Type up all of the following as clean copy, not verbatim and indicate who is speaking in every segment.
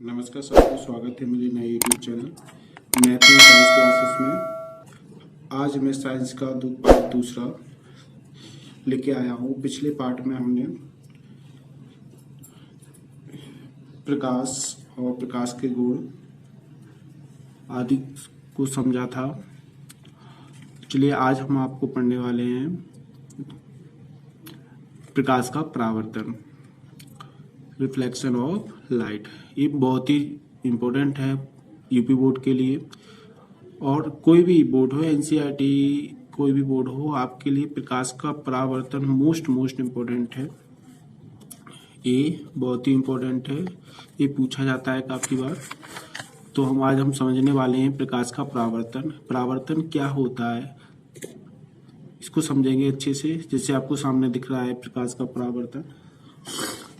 Speaker 1: नमस्कार सबको, स्वागत है मेरे नए YouTube channel math and science classes में। आज मैं साइंस का पार्ट दूसरा लेके आया हूँ। पिछले पार्ट में हमने प्रकाश और प्रकाश के गुण आदि को समझा था। चलिए आज हम आपको पढ़ने वाले हैं प्रकाश का परावर्तन, रिफ्लेक्शन ऑफ लाइट। ये बहुत ही इम्पोर्टेंट है यूपी बोर्ड के लिए, और कोई भी बोर्ड हो, एनसीईआरटी कोई भी बोर्ड हो, आपके लिए प्रकाश का परावर्तन मोस्ट इम्पोर्टेंट है। ये बहुत ही इम्पोर्टेंट है, ये पूछा जाता है काफी बार। तो आज हम समझने वाले हैं प्रकाश का परावर्तन। परावर्तन क्या होता है इसको समझेंगे अच्छे से। जैसे आपको सामने दिख रहा है प्रकाश का परावर्तन।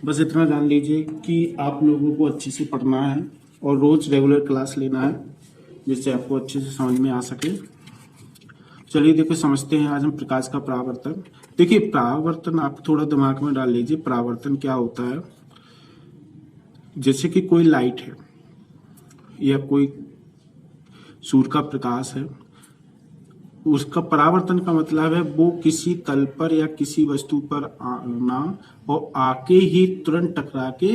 Speaker 1: बस इतना जान लीजिए कि आप लोगों को अच्छे से पढ़ना है और रोज रेगुलर क्लास लेना है, जिससे आपको अच्छे से समझ में आ सके। चलिए देखो समझते हैं आज हम प्रकाश का परावर्तन। देखिए परावर्तन आप थोड़ा दिमाग में डाल लीजिए, परावर्तन क्या होता है। जैसे कि कोई लाइट है या कोई सूर्य का प्रकाश है, उसका परावर्तन का मतलब है वो किसी तल पर या किसी वस्तु पर आना और आके ही तुरंत टकरा के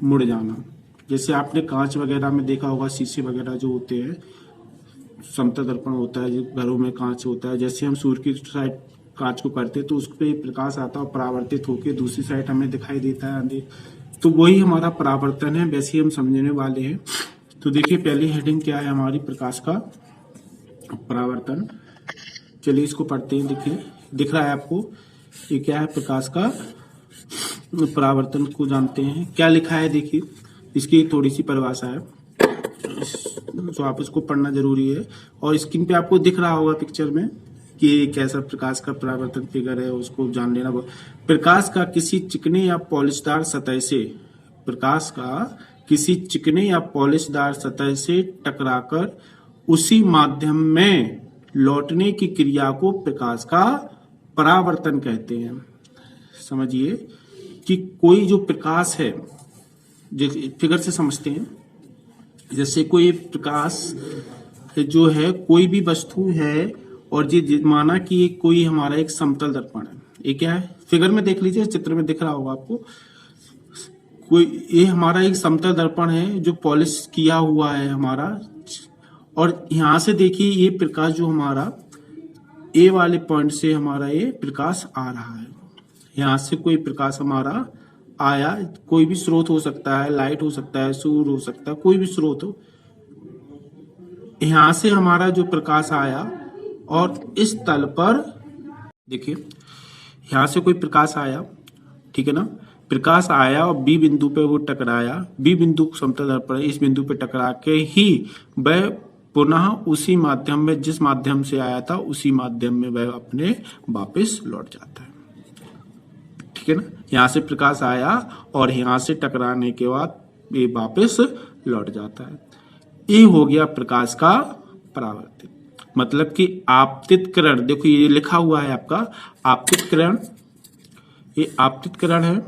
Speaker 1: मुड़ जाना। जैसे आपने कांच वगैरह में देखा होगा, शीशे वगैरह जो होते हैं, समतल दर्पण होता है, जो घरों में कांच होता है। जैसे हम सूर्य की साइड कांच को करते हैं तो उस पर प्रकाश आता है और परावर्तित होकर दूसरी साइड हमें दिखाई देता है अंधेर, तो वही हमारा परावर्तन है। वैसे ही हम समझने वाले हैं। तो देखिए पहली हेडिंग क्या है हमारी, प्रकाश का परावर्तन। चलिए इसको पढ़ते हैं। देखिए दिख रहा है आपको, ये क्या है, प्रकाश का परावर्तन को जानते हैं। क्या लिखा है देखिए, इसकी थोड़ी सी परिभाषा है, तो आप इसको पढ़ना जरूरी है। और स्क्रीन पे आपको दिख रहा होगा पिक्चर में कि कैसा प्रकाश का परावर्तन फिगर है, उसको जान लेना। प्रकाश का किसी चिकने या पॉलिशदार सतह से, प्रकाश का किसी चिकने या पॉलिशदार सतह से टकराकर उसी माध्यम में लौटने की क्रिया को प्रकाश का परावर्तन कहते हैं। समझिए कि कोई जो प्रकाश है, फिगर से समझते हैं। जैसे कोई प्रकाश जो है, कोई भी वस्तु है, और ये माना कि ये कोई हमारा एक समतल दर्पण है। ये क्या है, फिगर में देख लीजिए, चित्र में दिख रहा होगा आपको। कोई ये हमारा एक समतल दर्पण है जो पॉलिश किया हुआ है हमारा, और यहां से देखिए ये प्रकाश जो हमारा ए वाले पॉइंट से हमारा ये प्रकाश आ रहा है। यहां से कोई प्रकाश हमारा आया, कोई भी स्रोत हो सकता है, लाइट हो सकता है, सूर्य हो सकता है, कोई भी स्रोत हो। यहां से हमारा जो प्रकाश आया और इस तल पर देखिए, यहां से कोई प्रकाश आया, ठीक है ना। प्रकाश आया और बी बिंदु पे वो टकराया। बी बिंदु समतल दर्पण इस बिंदु पे टकरा के ही वह पुनः उसी माध्यम में, जिस माध्यम से आया था उसी माध्यम में वह अपने वापस लौट जाता है, ठीक है ना। यहां से प्रकाश आया और यहां से टकराने के बाद ये वापस लौट जाता है। ये हो गया प्रकाश का परावर्तन। मतलब कि आपतित किरण, देखो ये लिखा हुआ है आपका आपतित किरण, ये आपतित किरण है,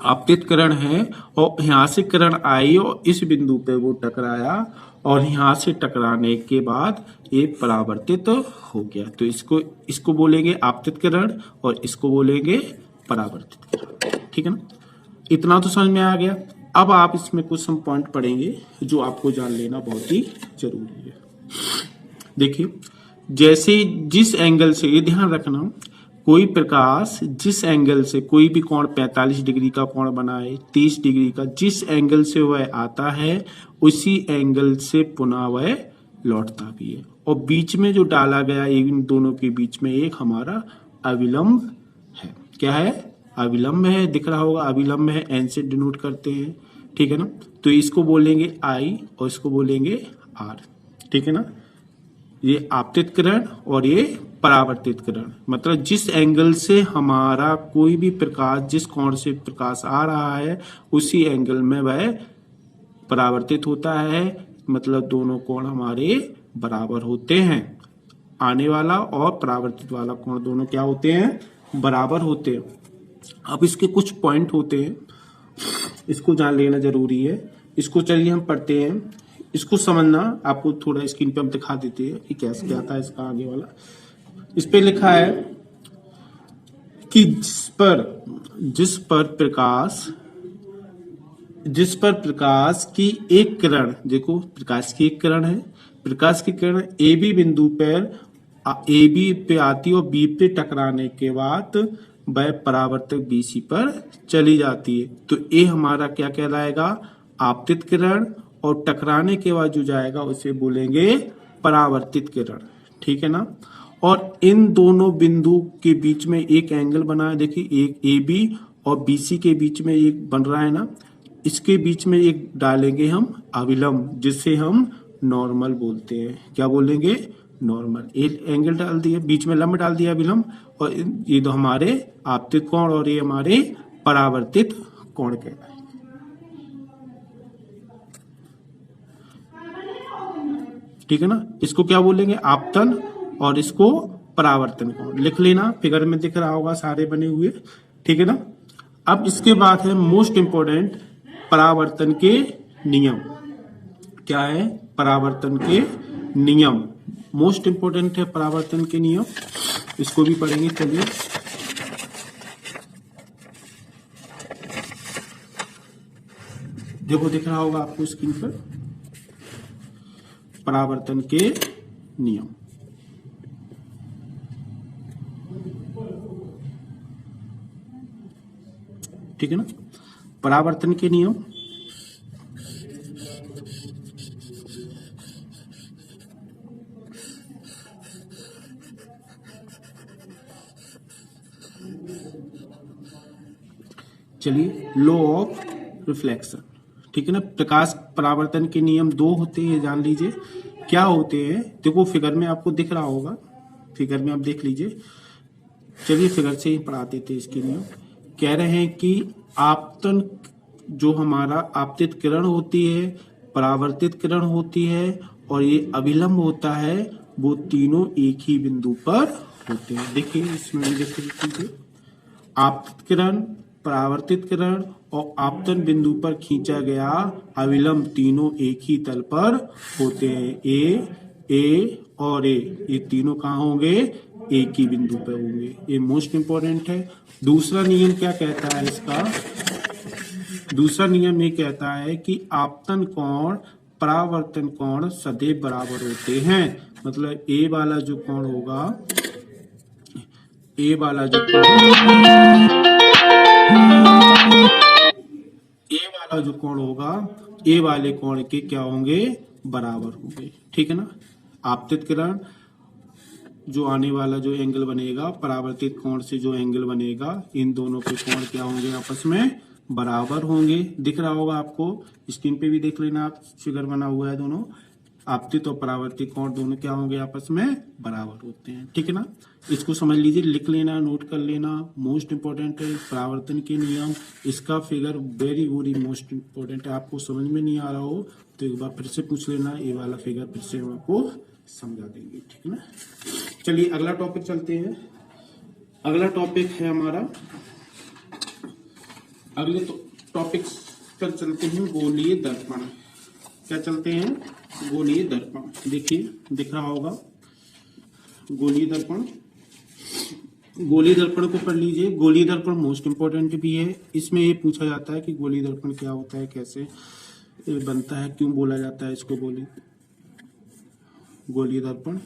Speaker 1: आपतित किरण है, और यहां से किरण आई और इस बिंदु पे वो टकराया, और यहां से टकराने के बाद ये परावर्तित हो गया। तो इसको बोलेंगे आपतित किरण और इसको बोलेंगे परावर्तित किरण, ठीक है ना। इतना तो समझ में आ गया। अब आप इसमें कुछ सम पॉइंट पढ़ेंगे जो आपको जान लेना बहुत ही जरूरी है। देखिए जैसे जिस एंगल से, ये ध्यान रखना, कोई प्रकाश जिस एंगल से, कोई भी कोण 45 डिग्री का कोण बनाए, 30 डिग्री का, जिस एंगल से वह आता है उसी एंगल से पुनः वह लौटता भी है। और बीच में जो डाला गया, इन दोनों के बीच में एक हमारा अविलंब है। क्या है, अविलंब है, दिख रहा होगा, अविलंब है, एन से डिनोट करते हैं, ठीक है ना। तो इसको बोलेंगे आई और इसको बोलेंगे आर, ठीक है ना। ये आपतित किरण और ये परावर्तित किरण, मतलब जिस एंगल से हमारा कोई भी प्रकाश, जिस कोण से प्रकाश आ रहा है उसी एंगल में वह परावर्तित होता है। मतलब दोनों कोण हमारे बराबर होते हैं। आने वाला और परावर्तित वाला कोण दोनों क्या होते हैं, बराबर होते हैं। अब इसके कुछ पॉइंट होते हैं इसको जान लेना जरूरी है। इसको चलिए हम पढ़ते हैं। इसको समझना, आपको थोड़ा स्क्रीन पे हम दिखा देते हैं कि कैसे क्या था इसका आगे वाला। इस पे लिखा है कि जिस पर प्रकाश की एक किरण, देखो प्रकाश की एक किरण है, प्रकाश की किरण ए बी बिंदु पर ए बी पे आती है और बी पे टकराने के बाद वह परावर्तक BC पर चली जाती है, तो ए हमारा क्या कहलाएगा, आपतित किरण, और टकराने के बाद जो जाएगा उसे बोलेंगे परावर्तित किरण। ठीक है ना। और इन दोनों बिंदु के बीच में एक एंगल बना है, देखिए एक AB और BC के बीच में एक बन रहा है ना, इसके बीच में एक डालेंगे हम अविलंब, जिसे हम नॉर्मल बोलते हैं। क्या बोलेंगे, नॉर्मल। एक एंगल डाल दिया, बीच में लंब डाल दिया अविलंब, और ये दो हमारे आपतित कोण और ये हमारे परावर्तित कोण कहलाए। ठीक है ना। इसको क्या बोलेंगे, आपतन, और इसको परावर्तन कोण। लिख लेना, फिगर में दिख रहा होगा सारे बने हुए। ठीक है ना। अब इसके बाद है मोस्ट इंपोर्टेंट, परावर्तन के नियम। क्या है, परावर्तन के नियम मोस्ट इंपोर्टेंट है, परावर्तन के नियम। इसको भी पढ़ेंगे। चलिए, देखो दिख रहा होगा आपको स्क्रीन पर, परावर्तन के नियम। ठीक है ना। परावर्तन के नियम, चलिए, लॉ ऑफ रिफ्लेक्शन। ठीक है ना। प्रकाश परावर्तन के नियम दो होते हैं, जान लीजिए क्या होते हैं। देखो फिगर में आपको दिख रहा होगा, फिगर में आप देख लीजिए। चलिए फिगर से ही पढ़ाते थे इसके नियम। कह रहे हैं कि आपतन, जो हमारा आपतित किरण होती है, परावर्तित किरण होती है और ये अभिलंब होता है, वो तीनों एक ही बिंदु पर होते हैं। देखिए इसमें भी देख लीजिए, आपतित किरण, परावर्तित किरण और आपतन बिंदु पर खींचा गया अविलंब तीनों एक ही तल पर होते हैं। ए और ए, ये तीनों कहाँ होंगे, एक ही बिंदु पर होंगे। ये मोस्ट इंपोर्टेंट है। दूसरा नियम क्या कहता है इसका, दूसरा नियम ये कहता है कि आपतन कोण परावर्तन कोण सदैव बराबर होते हैं। मतलब ए वाला जो कोण होगा, ए वाला जो कोण होगा, ए वाले कोण के क्या होंगे, बराबर होंगे। ठीक है ना। आपतित किरण जो आने वाला जो एंगल बनेगा, परावर्तित कोण से जो एंगल बनेगा, इन दोनों के कोण क्या होंगे, आपस में बराबर होंगे। दिख रहा होगा आपको, स्क्रीन पे भी देख लेना आप, फिगर बना हुआ है। दोनों आपतित और परावर्तित कोण दोनों क्या होंगे, आपस में बराबर होते हैं। ठीक है ना। इसको समझ लीजिए, लिख लेना, नोट कर लेना। मोस्ट इंपोर्टेंट है परावर्तन के नियम। इसका figure very very most important है। आपको समझ में नहीं आ रहा हो तो एक बार फिर से पूछ लेना, ये वाला फिगर फिर से हम आपको समझा देंगे। ठीक है ना। चलिए अगला टॉपिक चलते हैं। अगला टॉपिक है हमारा, अगले टॉपिक पर चलते हैं, गोलीय दर्पण। क्या चलते हैं, गोलीय दर्पण। देखिए दिख रहा होगा गोलीय दर्पण। गोलीय दर्पण को पढ़ लीजिए। गोलीय दर्पण मोस्ट इंपोर्टेंट भी है। इसमें ये पूछा जाता है कि गोलीय दर्पण क्या होता है, कैसे बनता है, क्यों बोला जाता है इसको गोलीय दर्पण।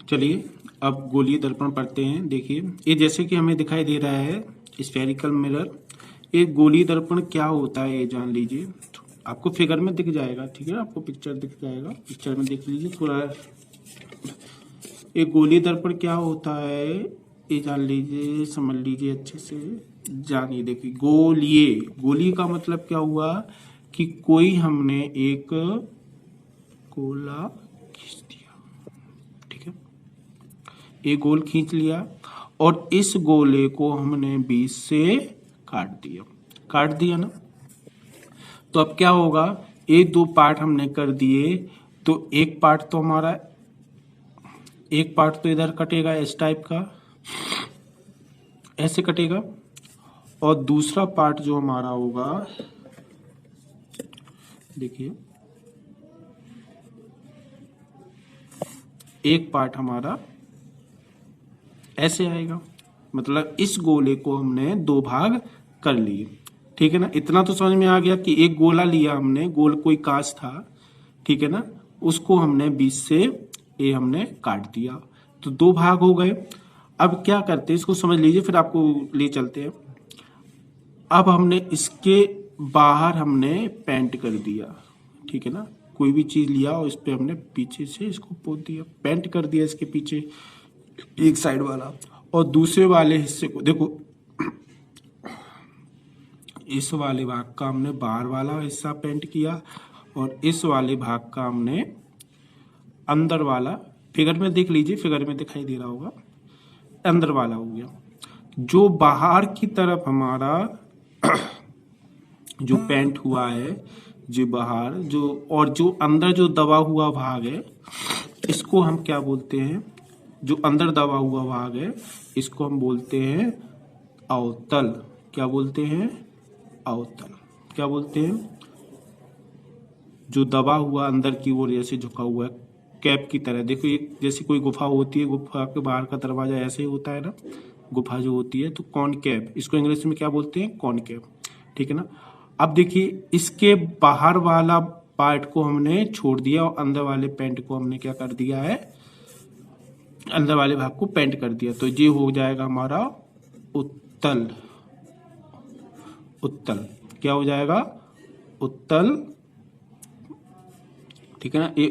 Speaker 1: चलिए अब गोलीय दर्पण पढ़ते हैं। देखिए ये जैसे कि हमें दिखाई दे रहा है स्फेरिकल मिरर। एक गोलीय दर्पण क्या होता है ये जान लीजिए। आपको फिगर में दिख जाएगा, ठीक है, आपको पिक्चर दिख जाएगा, पिक्चर में देख लीजिए थोड़ा। एक गोलीय दर्पण क्या होता है ये जान लीजिए, समझ लीजिए अच्छे से, जानिए। देखिए गोलीय का मतलब क्या हुआ कि कोई हमने एक गोला खींच दिया, ठीक है, एक गोल खींच लिया और इस गोले को हमने बीच से काट दिया ना। तो अब क्या होगा, एक दो पार्ट हमने कर दिए, तो एक पार्ट तो हमारा, एक पार्ट तो इधर कटेगा इस टाइप का, ऐसे कटेगा, और दूसरा पार्ट जो हमारा होगा, देखिए एक पार्ट हमारा ऐसे आएगा, मतलब इस गोले को हमने दो भाग कर लिए। ठीक है ना, इतना तो समझ में आ गया कि एक गोला लिया हमने, गोल कोई कांच था, ठीक है ना, उसको हमने बीच से ये हमने काट दिया, तो दो भाग हो गए। अब क्या करते हैं, इसको समझ लीजिए, फिर आपको ले चलते हैं। अब हमने इसके बाहर हमने पेंट कर दिया, ठीक है ना, कोई भी चीज लिया और इस पे हमने पीछे से इसको पोत दिया, पेंट कर दिया इसके पीछे एक साइड वाला, और दूसरे वाले हिस्से को देखो, इस वाले भाग का हमने बाहर वाला हिस्सा पेंट किया और इस वाले भाग का हमने अंदर वाला, फिगर में देख लीजिए, फिगर में दिखाई दे रहा होगा, अंदर वाला हो गया। जो बाहर की तरफ हमारा जो पेंट हुआ है, जो बाहर जो, और जो अंदर जो दबा हुआ भाग है, इसको हम क्या बोलते हैं, जो अंदर दबा हुआ भाग है इसको हम बोलते हैं अवतल। क्या बोलते हैं, अवतल। क्या बोलते हैं, जो दबा हुआ अंदर की ओर जैसे झुका हुआ है, कैप की तरह। देखो ये जैसे कोई गुफा होती है, गुफा के बाहर का दरवाजा ऐसे ही होता है ना, गुफा जो होती है, तो कॉनकेव, इसको इंग्लिश में क्या बोलते हैं, कॉनकेव। ठीक है ना। अब देखिए इसके बाहर वाला पार्ट को हमने छोड़ दिया और अंदर वाले पेंट को हमने क्या कर दिया है, अंदर वाले भाग को पेंट कर दिया, तो ये हो जाएगा हमारा उत्तल। उत्तल क्या हो जाएगा, उत्तल। ठीक है ना, ये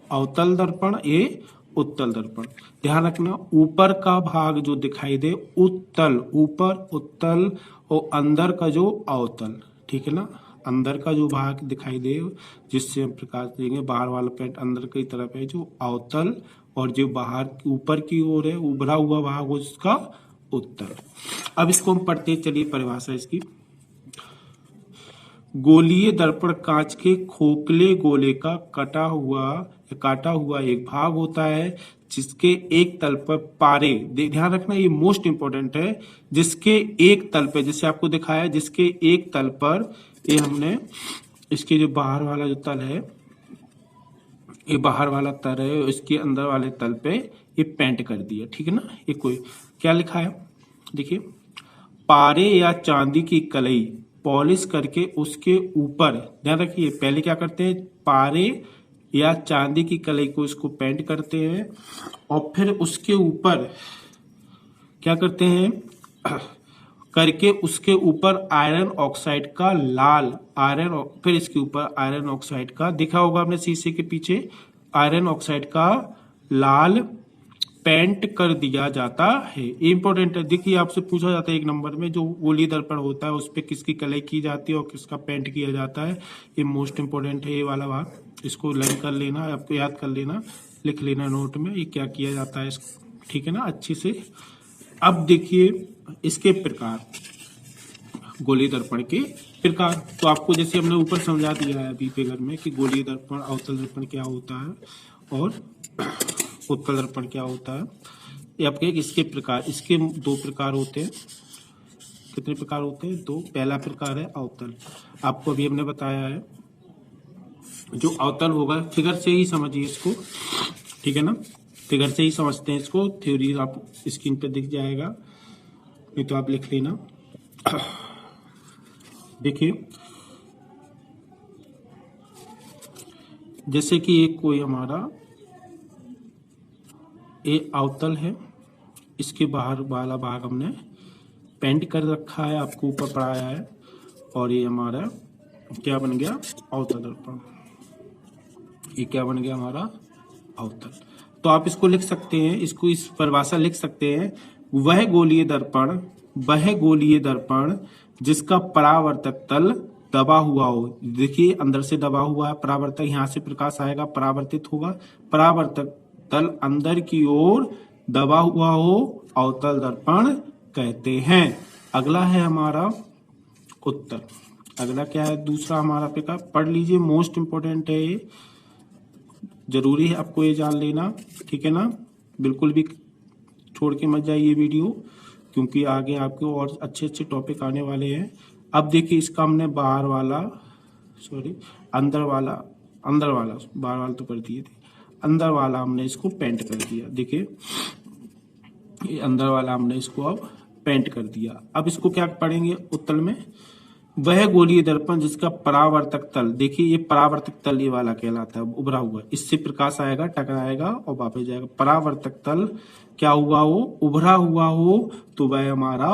Speaker 1: अवतल दर्पण, ये उत्तल दर्पण। ध्यान रखना, ऊपर का भाग जो दिखाई दे उत्तल, ऊपर उत्तल, और अंदर का जो अवतल। ठीक है ना, अंदर का जो भाग दिखाई दे जिससे हम प्रकाश देंगे, बाहर वाला पेंट अंदर की तरफ है जो अवतल, और जो बाहर ऊपर की ओर है उभरा हुआ भाग उसका उत्तल। अब इसको हम पढ़ते चलिए परिभाषा इसकी। गोलीय दर्पण कांच के खोखले गोले का काटा हुआ एक भाग होता है जिसके एक तल पर पारे, ध्यान रखना ये मोस्ट इंपॉर्टेंट है, जिसके एक तल पे, जैसे आपको दिखाया, जिसके एक तल पर ये हमने इसके जो बाहर वाला जो तल है, ये बाहर वाला तल है, इसके अंदर वाले तल पे ये पेंट कर दिया। ठीक है ना, ये कोई क्या लिखा है, देखिए, पारे या चांदी की कलई पॉलिश करके उसके ऊपर, ध्यान रखिए पहले क्या करते हैं, पारे या चांदी की कलई को इसको पेंट करते हैं और फिर उसके ऊपर क्या करते हैं करके उसके ऊपर आयरन ऑक्साइड का लाल फिर इसके ऊपर आयरन ऑक्साइड का, दिखा होगा आपने शीशे के पीछे, आयरन ऑक्साइड का लाल पेंट कर दिया जाता है। इंपॉर्टेंट है, देखिए आपसे पूछा जाता है एक नंबर में, जो गोलीय दर्पण होता है उस पर किसकी कलई की जाती है और किसका पेंट किया जाता है, ये मोस्ट इंपॉर्टेंट है ये वाला भाग, इसको लर्न कर लेना, आपको याद कर लेना, लिख लेना नोट में ये क्या किया जाता है। ठीक है ना, अच्छे से। अब देखिए इसके प्रकार, गोलीय दर्पण के प्रकार, तो आपको जैसे हमने ऊपर समझा दिया है अभी फिगर में कि गोलीय दर्पण, अवतल दर्पण क्या होता है और उत्तल दर्पण क्या होता है। ये आपके इसके प्रकार, इसके दो प्रकार होते हैं। कितने प्रकार होते हैं, दो। पहला प्रकार है अवतल, आपको अभी हमने बताया है। जो अवतल होगा, फिगर से ही समझिए इसको, ठीक है ना, फिगर से ही समझते हैं इसको, थ्योरी आप स्क्रीन पे दिख जाएगा, नहीं तो आप लिख लेना। देखिए जैसे कि एक कोई हमारा ये अवतल है, इसके बाहर वाला भाग हमने पेंट कर रखा है, आपको ऊपर पढ़ाया है, और ये हमारा क्या बन गया, अवतल दर्पण। ये क्या बन गया हमारा, अवतल। तो आप इसको लिख सकते हैं, इसको इस परिभाषा लिख सकते हैं, वह गोलीय दर्पण जिसका परावर्तक तल दबा हुआ हो। देखिए अंदर से दबा हुआ है परावर्तक, यहाँ से प्रकाश आएगा, परावर्तित होगा, परावर्तक तल अंदर की ओर दबा हुआ हो, अवतल दर्पण कहते हैं। अगला है हमारा उत्तल। अगला क्या है, दूसरा हमारा प्रकार, पढ़ लीजिए, मोस्ट इंपोर्टेंट है ये, जरूरी है आपको ये जान लेना। ठीक है ना, बिल्कुल भी छोड़ के मत जाइए वीडियो, क्योंकि आगे आपके और अच्छे अच्छे टॉपिक आने वाले हैं। अब देखिए इसका हमने बाहर वाला अंदर वाला बाहर वाला तो कर दिए थे, अंदर वाला हमने इसको पेंट कर दिया। देखिए ये अंदर वाला हमने इसको अब पेंट कर दिया। अब इसको क्या पढ़ेंगे उत्तल में, वह गोलीय दर्पण जिसका परावर्तक तल, देखिए ये परावर्तक तल ये वाला कहलाता है, उभरा हुआ, इससे प्रकाश आएगा, टकराएगा और वापस जाएगा। परावर्तक तल क्या हुआ हो, उभरा हुआ हो, तो वह हमारा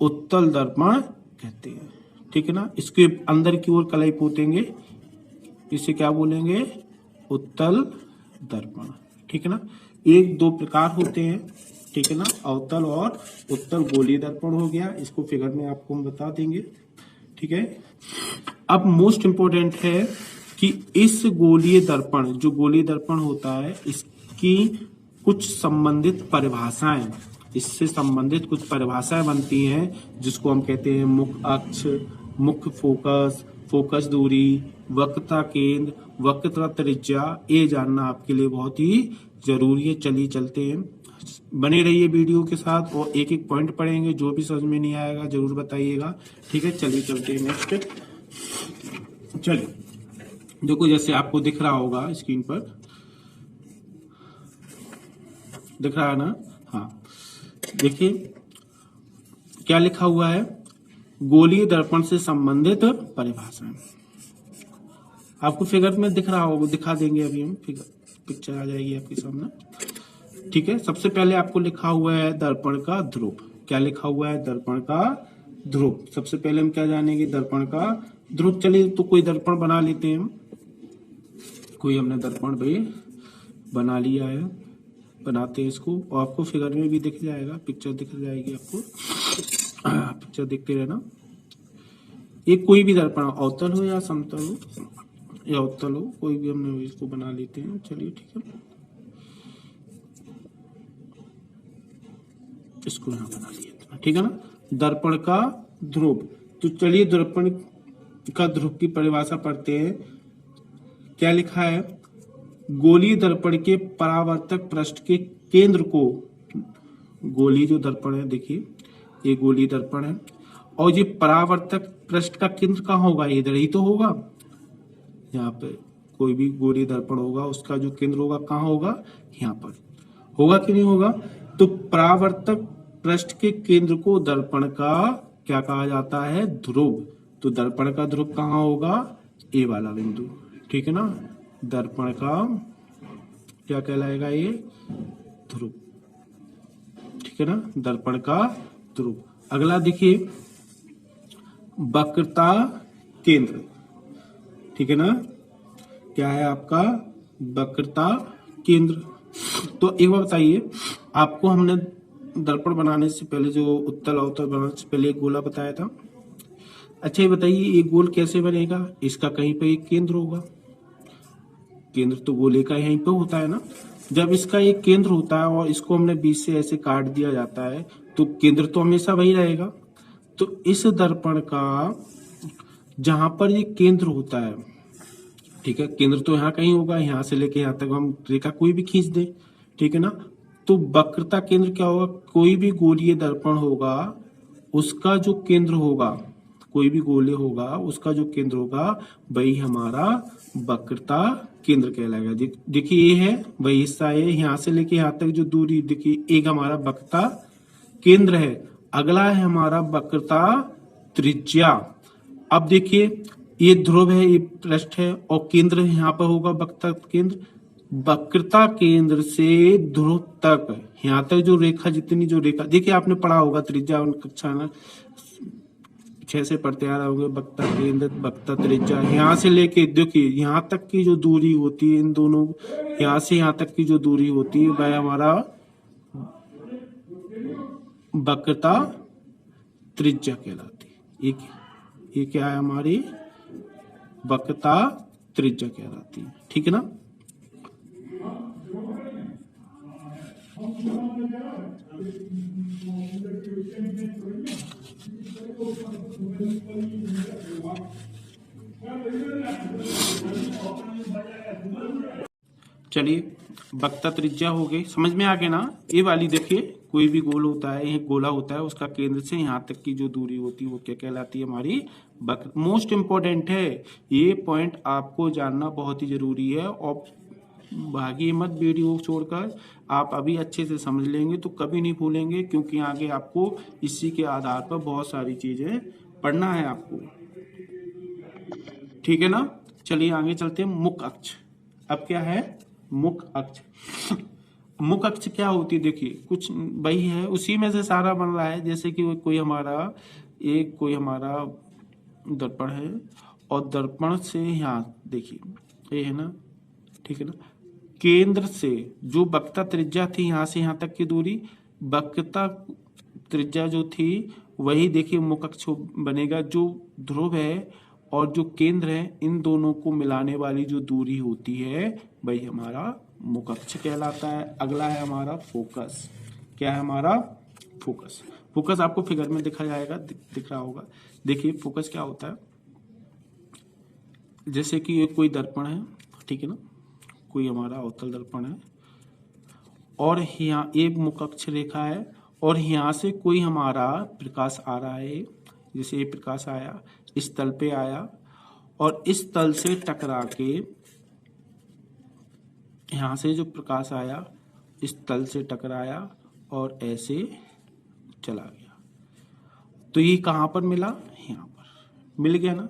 Speaker 1: उत्तल दर्पण कहते हैं। ठीक है ना। इसके अंदर की ओर कलाई पोतेंगे, इसे क्या बोलेंगे, उत्तल दर्पण। ठीक है ना। एक दो प्रकार होते हैं, ठीक है ना, अवतल और उत्तल गोलीय दर्पण हो गया, इसको फिगर में आपको हम बता देंगे। ठीक है। अब मोस्ट इंपोर्टेंट है कि इस गोलीय दर्पण, जो गोलीय दर्पण होता है, इसकी कुछ संबंधित परिभाषाएं, इससे संबंधित कुछ परिभाषाएं बनती हैं, जिसको हम कहते हैं मुख्य अक्ष, मुख्य फोकस, फोकस दूरी, वक्रता केंद्र, वक्रता त्रिज्या। ये जानना आपके लिए बहुत ही जरूरी है। चलिए चलते हैं, बने रहिए वीडियो के साथ और एक एक पॉइंट पढ़ेंगे। जो भी समझ में नहीं आएगा जरूर बताइएगा। ठीक है, चलिए चलते हैं नेक्स्ट। चलिए देखो, जैसे आपको दिख रहा होगा स्क्रीन पर, दिख रहा है ना, हाँ देखिए क्या लिखा हुआ है, गोलीय दर्पण से संबंधित परिभाषाएं। आपको फिगर में दिख रहा होगा, दिखा देंगे अभी हम, फिगर पिक्चर आ जाएगी आपके सामने। ठीक है, सबसे पहले आपको लिखा हुआ है दर्पण का ध्रुव। क्या लिखा हुआ है, दर्पण का ध्रुव। सबसे पहले हम क्या जानेंगे, दर्पण का ध्रुव। चलिए तो कोई दर्पण बना लेते हैं हम, कोई हमने दर्पण भाई बना लिया है, बनाते हैं इसको, और आपको फिगर में भी दिख जाएगा, पिक्चर दिख जाएगी आपको, पिक्चर देखते रहना। एक कोई भी दर्पण, अवतल हो या समतल हो या उत्तल हो, कोई भी हमने इसको बना लेते हैं। चलिए ठीक है, इसको यहाँ बना लिया, ठीक है ना। दर्पण का ध्रुव, तो चलिए दर्पण का ध्रुव की परिभाषा पढ़ते हैं। क्या लिखा है, गोलीय दर्पण के परावर्तक पृष्ठ के केंद्र को, गोलीय जो दर्पण है, देखिए ये गोलीय दर्पण है, और ये परावर्तक पृष्ठ का केंद्र कहाँ होगा, इधर ही तो होगा। यहाँ पे कोई भी गोलीय दर्पण होगा, उसका जो केंद्र होगा कहाँ होगा, यहाँ पर होगा कि नहीं होगा। तो परावर्तक पृष्ठ के केंद्र को दर्पण का क्या कहा जाता है, ध्रुव। तो दर्पण का ध्रुव कहाँ होगा, ए वाला बिंदु। ठीक है ना, दर्पण का क्या कहलाएगा, ये ध्रुव। ठीक है ना, दर्पण का ध्रुव। अगला देखिए, वक्रता केंद्र। ठीक है ना, क्या है आपका वक्रता केंद्र। तो एक बार बताइए, आपको हमने दर्पण बनाने से पहले, जो उत्तल अवतल बनाने से पहले एक गोला बताया था। अच्छा ये बताइए, ये गोल कैसे बनेगा, इसका कहीं पे एक केंद्र होगा, केंद्र तो गोले का यहीं पे होता है ना। जब इसका एक केंद्र होता है और इसको हमने बीच से ऐसे काट दिया जाता है, तो केंद्र तो हमेशा वही रहेगा। तो इस दर्पण का जहां पर ये केंद्र होता है, ठीक है, केंद्र तो यहाँ कहीं होगा, यहाँ से लेके यहाँ तक हम रेखा कोई भी खींच दे, ठीक है ना। तो वक्रता केंद्र क्या होगा, कोई भी गोलीय दर्पण होगा, उसका जो केंद्र होगा, कोई भी गोले होगा, उसका जो केंद्र होगा वही हमारा वक्रता केंद्र कहलाएगा। देखिए ये है वही हिस्सा है, यहाँ से लेके यहाँ तक जो दूरी, देखिए एक हमारा वक्रता केंद्र है। अगला है हमारा वक्रता त्रिज्या। अब देखिए ये ध्रुव है, ये पृष्ठ है, और केंद्र यहाँ पर होगा वक्रता केंद्र। वक्रता केंद्र से ध्रुव तक, यहाँ तक जो रेखा, जितनी जो रेखा, देखिए आपने पढ़ा होगा त्रिज्या कक्षा ना 6 से पढ़ते आ रहे होंगे, वक्रता केंद्र, वक्रता त्रिज्या। यहाँ से लेके देखिए यहाँ तक की जो दूरी होती है, इन दोनों, यहाँ से यहाँ तक की जो दूरी होती है, वह हमारा वक्रता त्रिज्या कहलाती है। ये क्या है, हमारी वक्रता त्रिज्या कहलाती है। ठीक है ना। चलिए वक्रता त्रिज्या हो गई, समझ में आ गया ना। ये वाली देखिए कोई भी गोल होता है, एक गोला होता है, उसका केंद्र से यहाँ तक की जो दूरी होती है वो क्या कहलाती है? हमारी वक्र। मोस्ट इंपॉर्टेंट है, ये पॉइंट आपको जानना बहुत ही जरूरी है, और भागिए मत वीडियो छोड़कर, आप अभी अच्छे से समझ लेंगे तो कभी नहीं भूलेंगे, क्योंकि आगे आपको इसी के आधार पर बहुत सारी चीजें पढ़ना है आपको। ठीक है ना? चलिए आगे चलते हैं। मुख अक्ष। अब क्या है? मुख अक्ष। मुख अक्ष क्या होती है? देखिए कुछ वही है, उसी में से सारा बन रहा है। जैसे कि कोई हमारा दर्पण है, और दर्पण से यहाँ देखिए ये है ना, ठीक है ना, केंद्र से जो वक्रता त्रिज्या थी यहाँ से यहाँ तक की दूरी, वक्रता त्रिज्या जो थी वही देखिए मुख अक्ष बनेगा। जो ध्रुव है और जो केंद्र है, इन दोनों को मिलाने वाली जो दूरी होती है वही हमारा मुख अक्ष कहलाता है। अगला है हमारा फोकस। क्या है हमारा? फोकस। फोकस आपको फिगर में दिखा जाएगा, दिख रहा होगा। देखिए फोकस क्या होता है, जैसे कि ये कोई दर्पण है, ठीक है ना, कोई हमारा अवतल दर्पण है, और यहाँ एक मुख अक्ष रेखा है, और यहाँ से कोई हमारा प्रकाश आ रहा है। जैसे ये प्रकाश आया, इस तल पे आया, और इस तल से टकरा के यहाँ से जो प्रकाश आया इस तल से टकराया और ऐसे चला गया। तो ये कहाँ पर मिला? यहाँ पर मिल गया ना,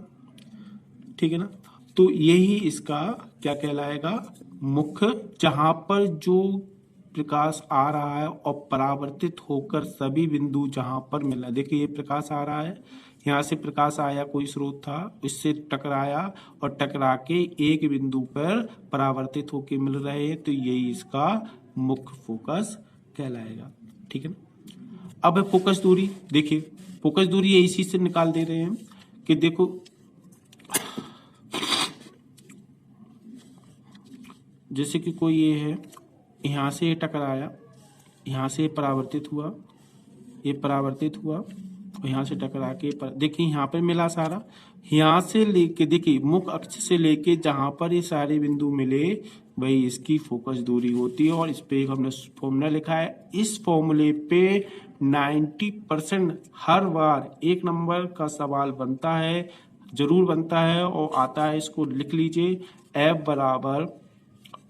Speaker 1: ठीक है ना। तो यही इसका क्या कहलाएगा? मुख, जहां पर जो प्रकाश आ रहा है और परावर्तित होकर सभी बिंदु जहां पर मिला। देखिए ये प्रकाश आ रहा है, यहाँ से प्रकाश आया, कोई स्रोत था, इससे टकराया और टकरा के एक बिंदु पर परावर्तित होकर मिल रहे हैं, तो यही इसका मुख्य फोकस कहलाएगा। ठीक है ना। अब है फोकस दूरी। देखिए फोकस दूरी ये इसी से निकाल दे रहे हैं कि देखो जैसे कि कोई ये है, यहाँ से ये टकराया, यहाँ से परावर्तित हुआ, ये परावर्तित हुआ, और यहाँ से टकरा के देखिए यहाँ पर मिला सारा। यहाँ से लेके देखिए मुख्य अक्ष से लेके जहां पर ये सारे बिंदु मिले वही इसकी फोकस दूरी होती है। और इस पे हमने फॉर्मूला लिखा है। इस फॉर्मूले पे 90% हर बार एक नंबर का सवाल बनता है, जरूर बनता है और आता है। इसको लिख लीजिए, F बराबर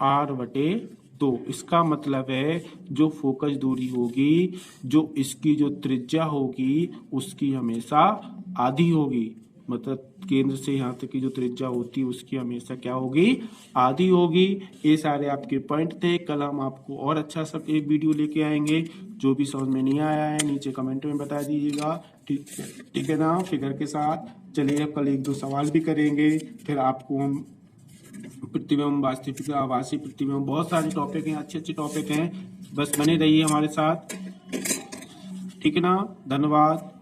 Speaker 1: R/2। इसका मतलब है जो फोकस दूरी होगी, जो इसकी जो त्रिज्या होगी उसकी हमेशा आधी होगी। मतलब केंद्र से यहाँ तक की जो त्रिज्या होती है उसकी हमेशा क्या होगी? आधी होगी। ये सारे आपके पॉइंट थे। कल हम आपको और अच्छा सब एक वीडियो लेके आएंगे। जो भी समझ में नहीं आया है नीचे कमेंट में बता दीजिएगा। ठीक है ना, फिगर के साथ। चलिए कल 1-2 सवाल भी करेंगे, फिर आपको हम प्रतिबिंब, वास्तविक, आभासी प्रतिबिंब, बहुत सारे टॉपिक हैं, अच्छे अच्छे टॉपिक हैं। बस बने रहिए हमारे साथ। ठीक है ना, धन्यवाद।